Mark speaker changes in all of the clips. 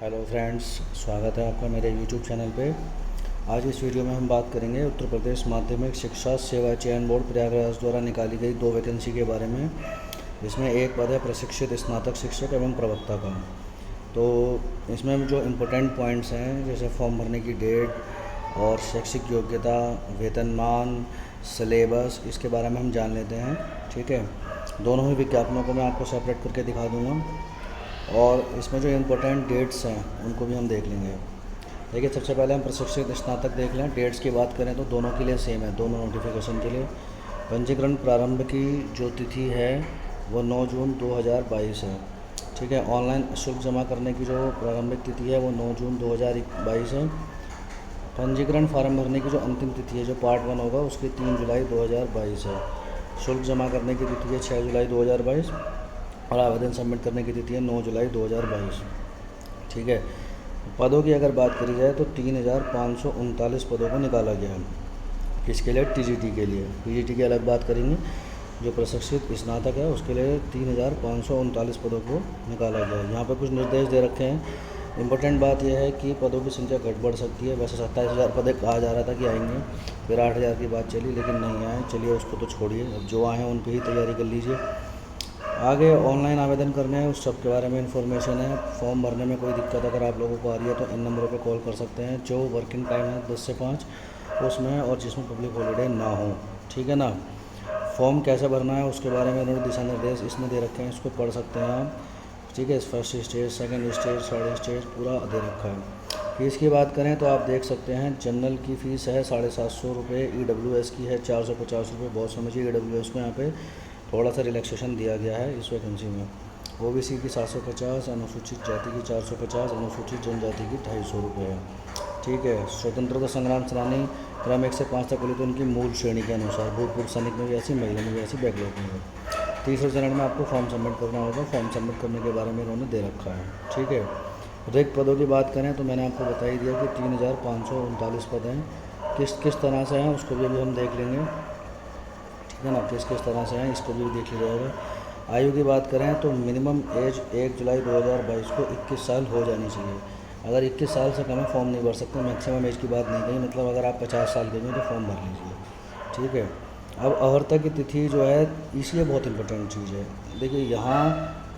Speaker 1: Hello friends, स्वागत है आपका मेरे यूट्यूब चैनल पे। आज इस वीडियो में हम बात करेंगे उत्तर प्रदेश माध्यमिक शिक्षा सेवा चयन बोर्ड प्रयागराज द्वारा निकाली गई 2 वैकेंसी के बारे में। इसमें एक पद है प्रशिक्षित स्नातक शिक्षक एवं प्रवक्ता का। तो इसमें जो इम्पोर्टेंट पॉइंट्स हैं, जैसे फॉर्म भरने की डेट और शैक्षिक योग्यता, वेतनमान, सिलेबस, इसके बारे में हम जान लेते हैं। ठीक है, दोनों ही विज्ञापनों को मैं आपको सेपरेट करके दिखा दूँगा और इसमें जो इम्पोर्टेंट डेट्स हैं उनको भी हम देख लेंगे। देखिए, सबसे पहले हम प्रशिक्षित स्नातक देख लें। डेट्स की बात करें तो दोनों के लिए सेम है, दोनों नोटिफिकेशन के लिए। पंजीकरण प्रारंभ की जो तिथि है वो 9 जून 2022 है। ठीक है, ऑनलाइन शुल्क जमा करने की जो प्रारंभिक तिथि है वो 9 जून 2022 है। पंजीकरण फार्म भरने की जो अंतिम तिथि है, जो पार्ट 1 होगा, उसकी 3 जुलाई 2022 है। शुल्क जमा करने की तिथि है 6 जुलाई 2022 और आवेदन सबमिट करने की तिथि है 9 जुलाई 2022। ठीक है, पदों की अगर बात करी जाए तो 3539 पदों को निकाला गया है। किसके लिए? टीजीटी के लिए। पीजीटी की अलग बात करेंगे। जो प्रशिक्षित स्नातक है उसके लिए 3539 पदों को निकाला गया है। यहाँ पर कुछ निर्देश दे रखे हैं। इम्पोर्टेंट बात यह है कि पदों की संख्या घट बढ़ सकती है। वैसे 27,000 पद कहा जा रहा था कि आएंगे, फिर 8,000 की बात चली, लेकिन नहीं आए। चलिए, उसको तो छोड़िए, अब जो आए हैं उन पर ही तैयारी कर लीजिए। आगे ऑनलाइन आवेदन करने हैं उस सब के बारे में इन्फॉर्मेशन है। फॉर्म भरने में कोई दिक्कत अगर आप लोगों को आ रही है तो इन नंबरों पे कॉल कर सकते हैं। जो वर्किंग टाइम है 10 से 5 उसमें, और जिसमें पब्लिक हॉलीडे ना हो। ठीक है ना। फॉर्म कैसे भरना है उसके बारे में उन्होंने दिशा निर्देश इसमें दे रखे हैं, इसको पढ़ सकते हैं आप। ठीक है, first stage, second stage, third stage पूरा दे रखा है। फीस की बात करें तो आप देख सकते हैं, जनरल की फ़ीस है 750 रुपये, EWS की है 450 रुपये। बहुत समझिए, EWS को यहाँ पे थोड़ा सा रिलैक्सेशन दिया गया है इस वैकेंसी में। OBC की 750, अनुसूचित जाति की 450, अनुसूचित जनजाति की 250 रुपये है। ठीक है, स्वतंत्रता संग्राम सेनानी क्रम 1 से 5 तक बोले तो उनकी मूल श्रेणी के अनुसार, भूतपूर्व सैनिक में भी ऐसी, महिला में भी ऐसी, बैकलॉग में भी। तीसरे चरण में आपको फॉर्म सबमिट करना होगा। फॉर्म सबमिट करने के बारे में इन्होंने दे रखा है। ठीक है, रिक्त पदों की बात करें तो मैंने आपको बता ही दिया कि 3539 पद हैं। किस तरह से हैं उसको भी अभी हम देख लेंगे। ठीक है ना, किस तरह से हैं इसको भी देख लिया जाएगा। आयु की बात करें तो मिनिमम एज 1 जुलाई 2022 को 21 साल हो जानी चाहिए। अगर 21 साल से कम है फॉर्म नहीं भर सकते। मैक्सिमम एज की बात नहीं कही, मतलब अगर आप 50 साल के हैं तो फॉर्म भर लीजिए। ठीक है, अब अर्हता की तिथि जो है, इसलिए बहुत इंपॉर्टेंट चीज़ है। देखिए, यहाँ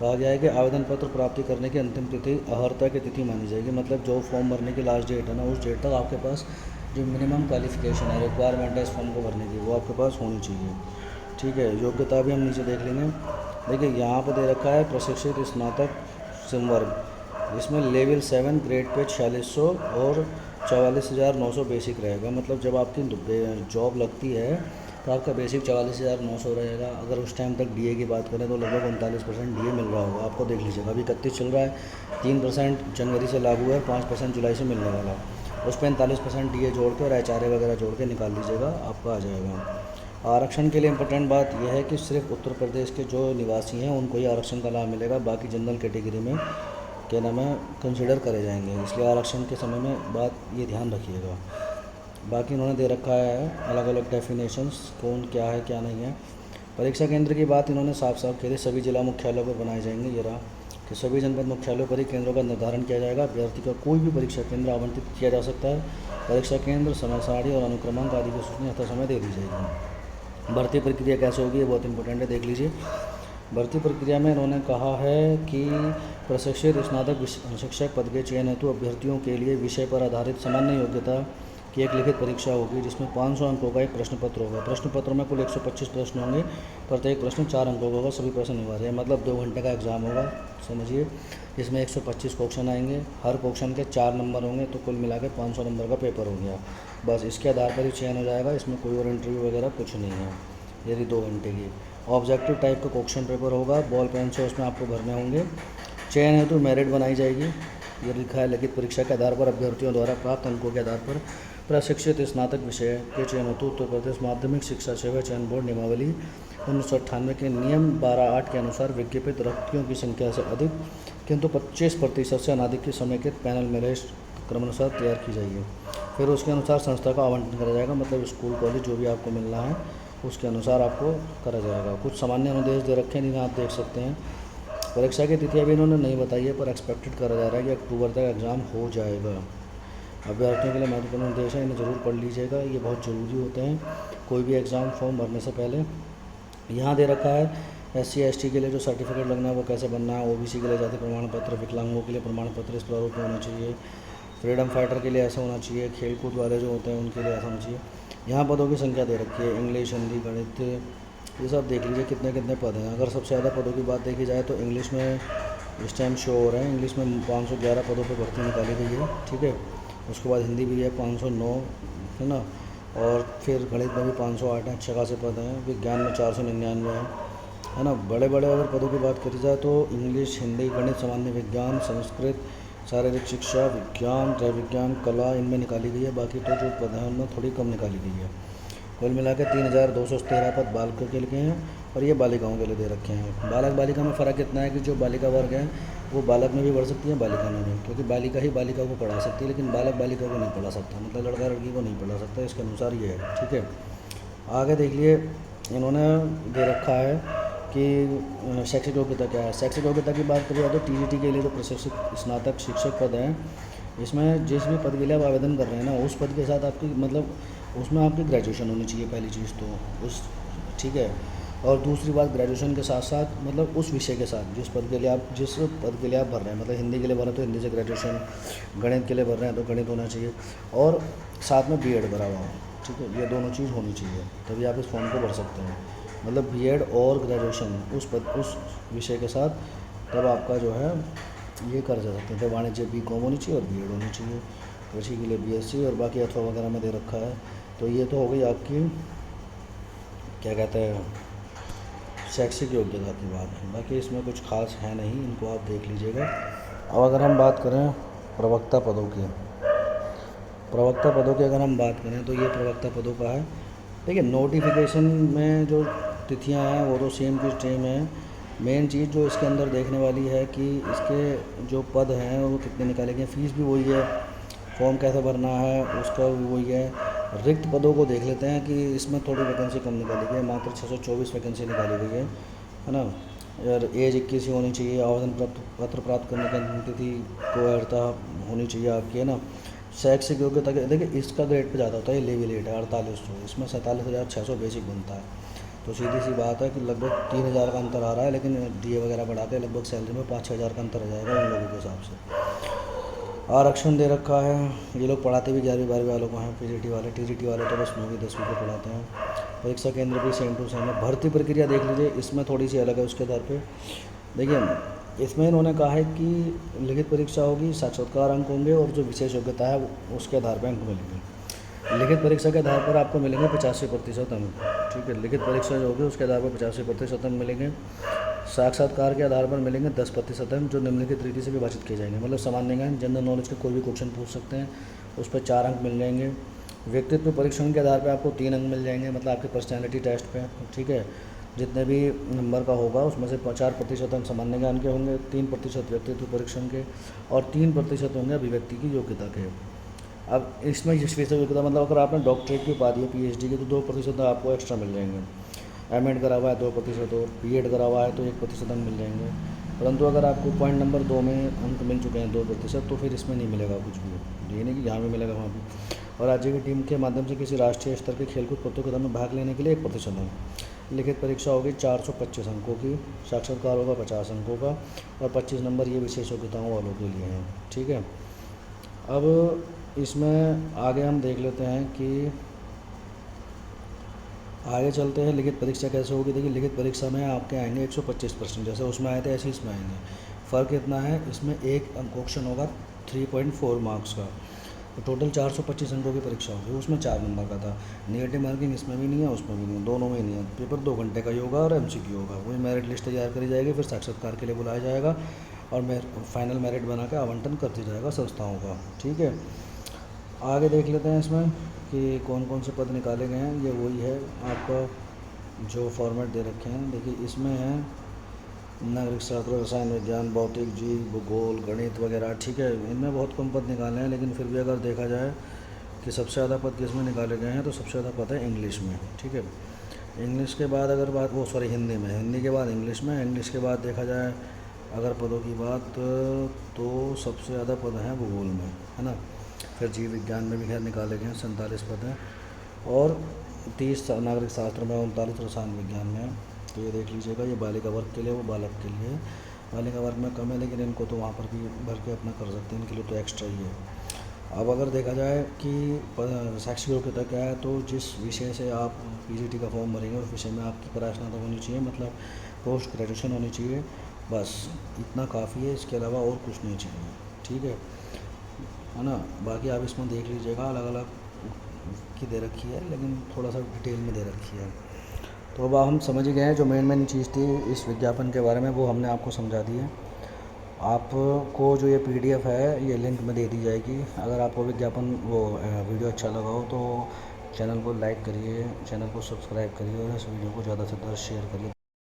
Speaker 1: कहा गया है कि आवेदन पत्र प्राप्ति करने की अंतिम तिथि अर्हता की तिथि मानी जाएगी। मतलब जो फॉर्म भरने की लास्ट डेट है ना, उस डेट तक आपके पास जो मिनिमम क्वालिफिकेशन है, रिक्वायरमेंट है इस फॉर्म को भरने की, वो आपके पास होनी चाहिए। ठीक है, योग्यता भी हम नीचे देख लेंगे। देखिए, यहाँ पर दे रखा है प्रशिक्षित स्नातक संवर्ग। इसमें लेवल 7 ग्रेड पे 4600 और 44,900 बेसिक रहेगा। मतलब जब आपकी जॉब लगती है तो आपका बेसिक 44,900 रहेगा। अगर उस टाइम तक डीए की बात करें तो लगभग 39% डीए मिल रहा होगा आपको। देख लीजिएगा, अभी 31 चल रहा है, 3% जनवरी से लागू है, 5% जुलाई से मिलने वाला है। उस पर 39% डीए जोड़ के और HRA वगैरह जोड़ के निकाल लीजिएगा, आपका आ जाएगा। आरक्षण के लिए इम्पोर्टेंट बात यह है कि सिर्फ उत्तर प्रदेश के जो निवासी हैं उनको ही आरक्षण का लाभ मिलेगा। बाकी जनरल कैटेगरी में क्या नाम है, कंसिडर करे जाएंगे। इसलिए आरक्षण के समय में बात ये ध्यान रखिएगा। बाकी इन्होंने दे रखा है अलग अलग डेफिनेशंस, कौन क्या है क्या नहीं है। परीक्षा केंद्र की बात इन्होंने साफ साफ कही, सभी जिला मुख्यालयों पर बनाए जाएंगे। ये रहा कि सभी जनपद मुख्यालयों पर ही केंद्रों का निर्धारण किया जाएगा। अभ्यर्थी का कोई भी परीक्षा केंद्र आवंटित किया जा सकता है। परीक्षा केंद्र, समय सारणी और अनुक्रमांक आदि की सूचना यथा समय दे दी जाएगी। भर्ती प्रक्रिया कैसे होगी, ये बहुत इंपॉर्टेंट है, देख लीजिए। भर्ती प्रक्रिया में इन्होंने कहा है कि प्रशिक्षित स्नातक शिक्षक पद के चयन हेतु अभ्यर्थियों के लिए विषय पर आधारित सामान्य योग्यता की एक लिखित परीक्षा होगी, जिसमें 500 अंकों का एक प्रश्न पत्र होगा। प्रश्न पत्र में कुल 125 प्रश्न होंगे। प्रत्येक प्रश्न 4 अंकों का होगा। सभी प्रश्न अनिवार्य है, मतलब 2 घंटे का एग्ज़ाम होगा, समझिए। इसमें 125 क्वेश्चन आएंगे, हर क्वेश्चन के 4 नंबर होंगे, तो कुल मिला के 500 नंबर का पेपर हो गया। बस इसके आधार पर ही चयन हो जाएगा। इसमें कोई और इंटरव्यू वगैरह कुछ नहीं है। यदि 2 घंटे की ऑब्जेक्टिव टाइप का क्वेश्चन पेपर होगा, बॉल पेन से उसमें आपको भरने होंगे। चयन हेतु मेरिट बनाई जाएगी। ये लिखा है, लिखित परीक्षा के आधार पर अभ्यर्थियों द्वारा प्राप्त अंकों के आधार पर प्रशिक्षित स्नातक विषय के चयन हेतु उत्तर प्रदेश माध्यमिक शिक्षा सेवा चयन बोर्ड नियमावली 1998 के नियम 12(8) के अनुसार विज्ञापित रिक्तियों की संख्या से अधिक किंतु 25% से अनाधिक की समेकित पैनल में लिस्ट क्रमानुसार तैयार की जाएगी। फिर उसके अनुसार संस्था का आवंटन करा जाएगा। मतलब स्कूल कॉलेज जो भी आपको मिलना है उसके अनुसार आपको करा जाएगा। कुछ सामान्य अनुदेश दे रखे हैं, जिन्हें आप देख सकते हैं। परीक्षा की तिथि अभी इन्होंने नहीं बताई है, पर एक्सपेक्टेड करा जा रहा है कि अक्टूबर तक एग्ज़ाम हो जाएगा। अभ्यर्थियों के लिए महत्वपूर्ण निर्देश है, इन्हें ज़रूर पढ़ लीजिएगा, ये बहुत ज़रूरी होते हैं कोई भी एग्ज़ाम फॉर्म भरने से पहले। यहाँ दे रखा है SC/ST के लिए जो सर्टिफिकेट लगना है वो कैसे बनना है, OBC के लिए जाति प्रमाण पत्र, विकलांगों के लिए प्रमाण पत्र इस प्रारूप में होना चाहिए, फ्रीडम फाइटर के लिए ऐसा होना चाहिए, खेल कूद वाले जो होते हैं उनके लिए ऐसा होना चाहिए। यहाँ पदों की संख्या दे रखी है, इंग्लिश, हिंदी, गणित, ये सब देख लीजिए कितने कितने पद हैं। अगर सबसे ज़्यादा पदों की बात देखी जाए तो इंग्लिश में इस टाइम शो हो रहा है, इंग्लिश में 511 पदों पर भर्ती निकाली गई है, ठीक है। उसके बाद हिंदी भी है 509, है ना, और फिर गणित में भी 508 हैं, अच्छे खासे पद हैं। विज्ञान में 499 है ना। बड़े बड़े अगर पदों की बात करी जाए तो इंग्लिश, हिंदी, गणित, सामान्य विज्ञान, संस्कृत, शारीरिक शिक्षा, विज्ञान, गृह विज्ञान, कला, इनमें निकाली गई है। बाकी तो जो पद हैं उनमें थोड़ी कम निकाली गई है। कुल मिला के 3213 पद बालकों के लिए हैं और ये बालिकाओं के लिए दे रखे हैं। बालक बालिका में फ़र्क इतना है कि जो बालिका वर्ग है वो बालक में भी बढ़ सकती है, बालिका में भी, क्योंकि बालिका ही बालिका को पढ़ा सकती है, लेकिन बालक बालिका को नहीं पढ़ा सकता, मतलब लड़का लड़की को नहीं पढ़ा सकता, इसके अनुसार ये है, ठीक है। आगे देख लिए इन्होंने दे रखा है कि शैक्षिक योग्यता क्या है। शैक्षिक योग्यता की बात करें तो TGT के लिए जो प्रशिक्षक स्नातक शिक्षक पद हैं, इसमें जिस भी पद के लिए आप आवेदन कर रहे हैं ना, उस पद के साथ आपकी मतलब उसमें आपकी ग्रेजुएशन होनी चाहिए, पहली चीज़ तो उस, ठीक है। और दूसरी बात, ग्रेजुएशन के साथ साथ मतलब उस विषय के साथ जिस पद के लिए आप भर रहे हैं, मतलब हिंदी के लिए भर रहे हैं तो हिंदी से ग्रेजुएशन, गणित के लिए भर रहे हैं तो गणित होना चाहिए, और साथ में B.Ed करा हुआ हो, ठीक है। ये दोनों चीज़ होनी चाहिए, तभी आप इस फॉर्म को भर सकते हैं। मतलब B.Ed और ग्रेजुएशन उस विषय के साथ, तब आपका जो है ये कर जा सकते हैं। तो वाणिज्य B.Com होनी चाहिए और B.Ed होनी चाहिए। कृषि के लिए BSc और बाकी अथवा वगैरह में दे रखा है। तो ये तो हो गई आपकी क्या कहते हैं शैक्षिक योग्यता की बात। बाकी इसमें कुछ खास है नहीं, इनको आप देख लीजिएगा। अब अगर हम बात करें प्रवक्ता पदों की, अगर हम बात करें तो ये प्रवक्ता पदों का है। देखिए नोटिफिकेशन में जो तिथियां हैं वो तो सेम की सेम है। मेन चीज़ जो इसके अंदर देखने वाली है कि इसके जो पद हैं वो कितने निकाले गए, फ़ीस भी वही है, फॉर्म कैसे भरना है उसका भी वही है। रिक्त पदों को देख लेते हैं कि इसमें थोड़ी वैकेंसी कम निकाली गई है, मात्र 624 वैकेंसी निकाली गई है ना। और एज 21 ही होनी चाहिए। आवेदन पत्र प्राप्त करने की अंतिम तिथि को अर्हता होनी चाहिए आपकी, है ना। शैक्षिक योग्यता के देखिए इसका ग्रेड पे ज़्यादा होता है, लेवल 8 है 4800, इसमें 47,600 बेसिक बनता है। तो सीधी सी बात है कि लगभग 3,000 का अंतर आ रहा है, लेकिन DA वगैरह बढ़ा के लगभग सैलरी में 5-6 हज़ार का अंतर आ जाएगा उन लोगों के हिसाब से। आरक्षण दे रखा है। ये लोग पढ़ाते भी 11वीं-12वीं वालों को हैं, TGT वाले तो बस 9वीं-10वीं को पढ़ाते हैं। परीक्षा केंद्र भी सेम टू सेम है। भर्ती प्रक्रिया देख लीजिए, इसमें थोड़ी सी अलग है उसके आधार पे। देखिए इसमें इन्होंने कहा है कि लिखित परीक्षा होगी, साक्षात्कार अंक होंगे और जो विशेष योग्यता है उसके आधार पर अंक मिलेंगे। लिखित परीक्षा के आधार पर आपको मिलेंगे 85% अंक, ठीक है। लिखित परीक्षा जो होगी उसके आधार पर 85% अंक मिलेंगे। साक्षात्कार के आधार पर मिलेंगे 10% अंक, जो निम्नलिखित रीति से विभाजित किए जाएंगे। मतलब सामान्य ज्ञान, जनरल नॉलेज के कोई भी क्वेश्चन पूछ सकते हैं, उस पर 4 अंक मिल जाएंगे। व्यक्तित्व परीक्षण के आधार पर आपको 3 अंक मिल जाएंगे, मतलब आपके पर्सनैलिटी टेस्ट पे, ठीक है। जितने भी नंबर का होगा उसमें से 4% अंक सामान्य ज्ञान के होंगे, 3% व्यक्तित्व परीक्षण के और 3% होंगे अभिव्यक्ति की योग्यता के। अब इसमें विशेष योग्यता मतलब अगर आपने डॉक्टरेट की उपाधि है PhD की तो 2% आपको एक्स्ट्रा मिल जाएंगे। M.Ed करा हुआ है 2% और B.Ed करा हुआ है तो 1% अंक मिल जाएंगे। परंतु अगर आपको पॉइंट नंबर 2 में अंक मिल चुके हैं 2%, तो फिर इसमें नहीं मिलेगा कुछ भी। ये नहीं कि यहाँ भी मिलेगा वहाँ भी। और राज्य की टीम के माध्यम से किसी राष्ट्रीय स्तर के खेलकूद प्रतियोगिता में भाग लेने के लिए 1% अंक। लिखित परीक्षा होगी 425 अंकों की, साक्षात्कार होगा 50 अंकों का और 25 नंबर ये विशेष योग्यताओं वालों के लिए हैं, ठीक है। अब इसमें आगे हम देख लेते हैं कि आगे चलते हैं लिखित परीक्षा कैसे होगी। देखिए लिखित परीक्षा में आपके आएंगे 125%, जैसे उसमें आए थे ऐसे इसमें आएंगे। फ़र्क इतना है, इसमें एक क्वेश्चन होगा 3.4 मार्क्स का, तो टोटल 425 अंकों की परीक्षा होगी। उसमें 4 नंबर का था। नेगेटिव मार्किंग इसमें भी नहीं है, उसमें भी नहीं है, दोनों में ही नहीं है। पेपर 2 घंटे का ही होगा और MCQ होगा। वही मेरिट लिस्ट तैयार करी जाएगी, फिर साक्षात्कार के लिए बुलाया जाएगा और फाइनल मेरिट बना के आवंटन कर दिया जाएगा संस्थाओं का, ठीक है। आगे देख लेते हैं इसमें कि कौन कौन से पद निकाले गए हैं। ये वही है आपका जो फॉर्मेट दे रखे हैं। देखिए इसमें है नागरिक शास्त्र, रसायन विज्ञान, भौतिक, जीव, भूगोल, गणित वगैरह, ठीक है। इनमें बहुत कम पद निकाले हैं, लेकिन फिर भी अगर देखा जाए कि सबसे ज़्यादा पद किस में निकाले गए हैं तो सबसे ज़्यादा पद है इंग्लिश में, ठीक है। इंग्लिश के बाद अगर हिंदी में, हिंदी के बाद इंग्लिश में, इंग्लिश के बाद देखा जाए अगर पदों की बात तो सबसे ज़्यादा पद हैं भूगोल में, है ना। फिर जीव विज्ञान में भी खैर निकाले गए हैं 47 पद हैं, और 30 नागरिक शास्त्र में, 39 रसायन विज्ञान में है। तो ये देख लीजिएगा, ये बालिका वर्ग के लिए, वो बालक के लिए। बालिका वर्ग में कम है, लेकिन इनको तो वहाँ पर भी भर के अपना कर सकते हैं, इनके लिए तो एक्स्ट्रा ही है। अब अगर देखा जाए कि शैक्षिक योग्यता क्या है, तो जिस विषय से आप पीजीटी का फॉर्म भरेंगे उस विषय में आपकी स्नातक होनी चाहिए, मतलब पोस्ट ग्रेजुएशन होनी चाहिए, बस इतना काफ़ी है। इसके अलावा और कुछ नहीं चाहिए, ठीक है ना। बाकी आप इसमें देख लीजिएगा, अलग अलग की दे रखी है, लेकिन थोड़ा सा डिटेल में दे रखी है। तो अब हम समझ गए हैं जो मेन चीज़ थी इस विज्ञापन के बारे में, वो हमने आपको समझा दी है। आपको जो ये पीडीएफ है ये लिंक में दे दी जाएगी। अगर आपको विज्ञापन वीडियो अच्छा लगा हो तो चैनल को लाइक करिए, चैनल को सब्सक्राइब करिए, और इस वीडियो को ज़्यादा से ज़्यादा शेयर करिए।